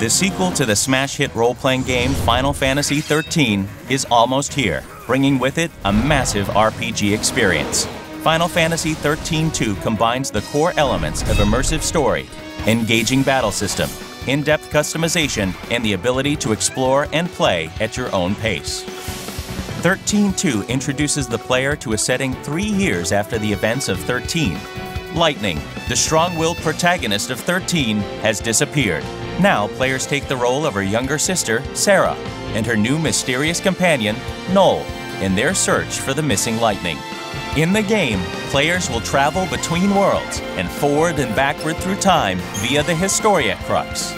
The sequel to the smash hit role-playing game Final Fantasy XIII is almost here, bringing with it a massive RPG experience. Final Fantasy XIII-2 combines the core elements of immersive story, engaging battle system, in-depth customization, and the ability to explore and play at your own pace. XIII-2 introduces the player to a setting 3 years after the events of 13. Lightning, the strong-willed protagonist of 13, has disappeared. Now, players take the role of her younger sister, Sarah, and her new mysterious companion, Noel, in their search for the missing Lightning. In the game, players will travel between worlds and forward and backward through time via the Historia Crux.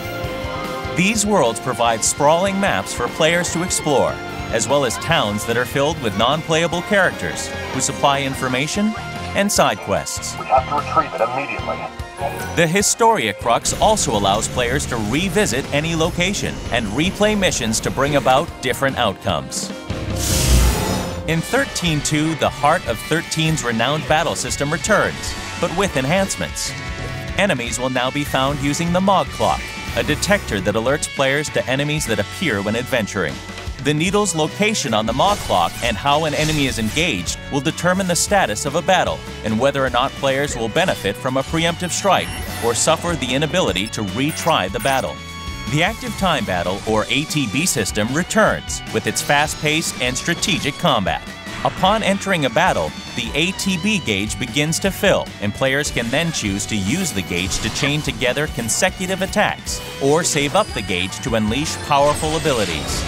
These worlds provide sprawling maps for players to explore, as well as towns that are filled with non-playable characters who supply information and side quests. We have to retrieve it immediately. The Historia Crux also allows players to revisit any location and replay missions to bring about different outcomes. In XIII-2, the heart of 13's renowned battle system returns, but with enhancements. Enemies will now be found using the Mog Clock, a detector that alerts players to enemies that appear when adventuring. The needle's location on the Mog Clock and how an enemy is engaged will determine the status of a battle and whether or not players will benefit from a preemptive strike or suffer the inability to retry the battle. The Active Time Battle, or ATB system, returns with its fast-paced and strategic combat. Upon entering a battle, the ATB gauge begins to fill, and players can then choose to use the gauge to chain together consecutive attacks or save up the gauge to unleash powerful abilities.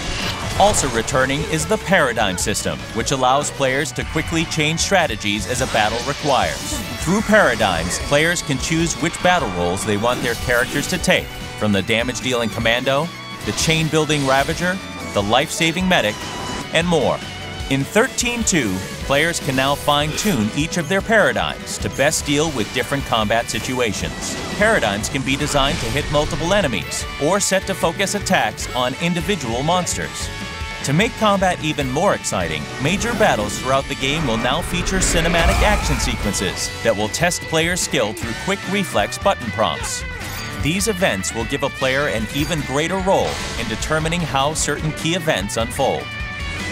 Also returning is the Paradigm system, which allows players to quickly change strategies as a battle requires. Through Paradigms, players can choose which battle roles they want their characters to take, from the damage-dealing Commando, the chain-building Ravager, the life-saving Medic, and more. In XIII-2, players can now fine-tune each of their paradigms to best deal with different combat situations. Paradigms can be designed to hit multiple enemies, or set to focus attacks on individual monsters. To make combat even more exciting, major battles throughout the game will now feature cinematic action sequences that will test players' skill through quick reflex button prompts. These events will give a player an even greater role in determining how certain key events unfold.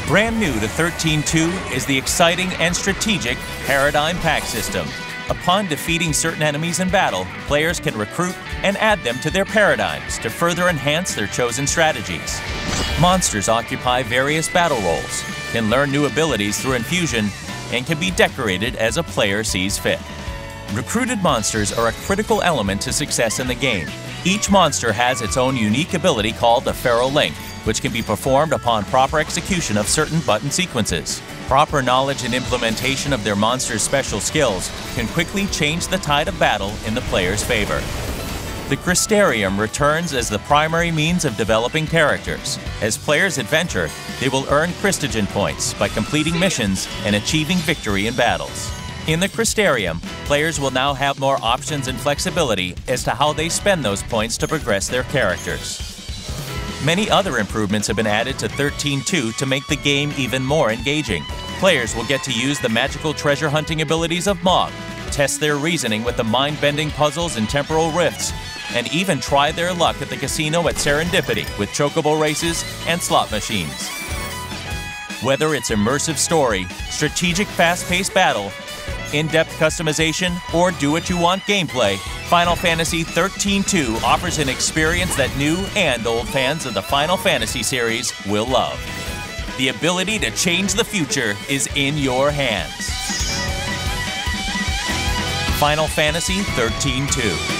Brand new to XIII-2 is the exciting and strategic Paradigm Pack system. Upon defeating certain enemies in battle, players can recruit and add them to their paradigms to further enhance their chosen strategies. Monsters occupy various battle roles, can learn new abilities through infusion, and can be decorated as a player sees fit. Recruited monsters are a critical element to success in the game. Each monster has its own unique ability called the Feral Link, which can be performed upon proper execution of certain button sequences. Proper knowledge and implementation of their monster's special skills can quickly change the tide of battle in the player's favor. The Crystarium returns as the primary means of developing characters. As players adventure, they will earn Christogen points by completing missions and achieving victory in battles. In the Crystarium, players will now have more options and flexibility as to how they spend those points to progress their characters. Many other improvements have been added to XIII-2 to make the game even more engaging. Players will get to use the magical treasure hunting abilities of Mog, test their reasoning with the mind-bending puzzles and temporal rifts, and even try their luck at the casino at Serendipity with chocobo races and slot machines. Whether it's immersive story, strategic fast-paced battle, in-depth customization, or do-what-you-want gameplay, Final Fantasy XIII-2 offers an experience that new and old fans of the Final Fantasy series will love. The ability to change the future is in your hands. Final Fantasy XIII-2.